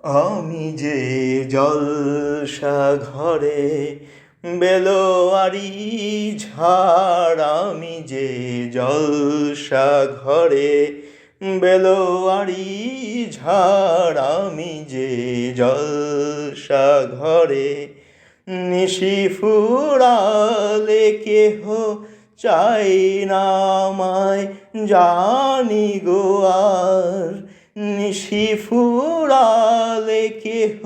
আমি যে জলসা ঘরে বেলোয়ারি ঝাড়, আমি যে জলসা ঘরে বেলোয়ারি ঝাড়, আমি যে জলসা ঘরে নিশি ফুরালে কেহ চাই না আমায়, জানি গো আর নিশি ফুরালে কেহ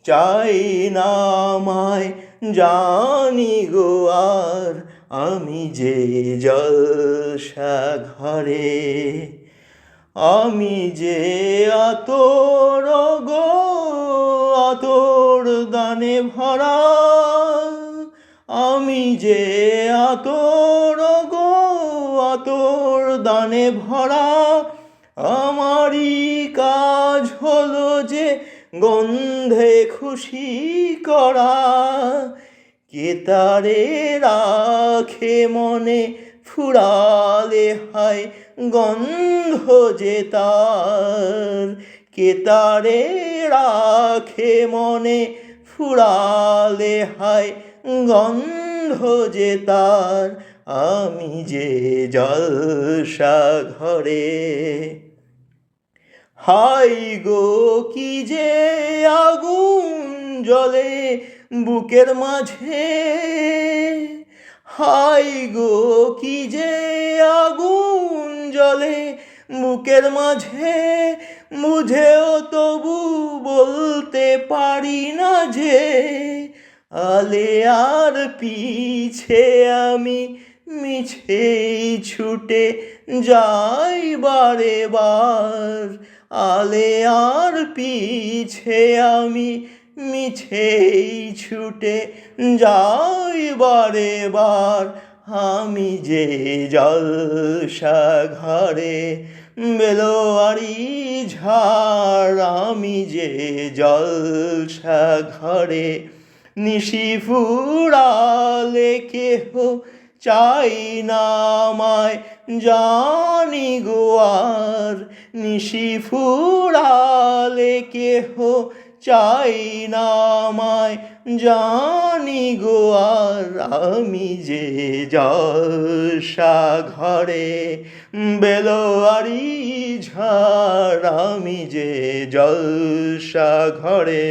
চাই না আমায়, জানি গো আর আমি যে জলসা ঘরে। আমি যে আতর গো আতর দানে ভরা, আমি যে আতর গো আতর দানে ভরা, আমারই কাজ হলো যে গন্ধে খুশি করা। কে তারে রাখে মনে ফুরালে হায় গন্ধ যে তার, কে তারে রাখে মনে ফুরালে হায় গন্ধ যে তার। আমি যে জলসা ঘরে। হাই গো কি যে আগুন জ্বলে বুকের মাঝে, হাই গো কি যে আগুন জ্বলে বুকের মাঝে, বুঝেও তবু বলতে পারি না যে আলে আর পিছে আমি মিছেই ছুটে যাই বারে বার। আলে আর পিছে আমি মিছেই ছুটে যাই বারে বার। আমি যে জলসা ঘরে বেলোয়ারি ঝাড়, আমি যে জলসা ঘরে নিশি ফুরালে কেহ চাই না আমায়, জানি গো আর নিশি ফুরালে কেহ চাই না আমায়, জানি গো আর আমি যে জলসা ঘরে বেলোয়ারি ঝাড়, আমি যে জলসা ঘরে।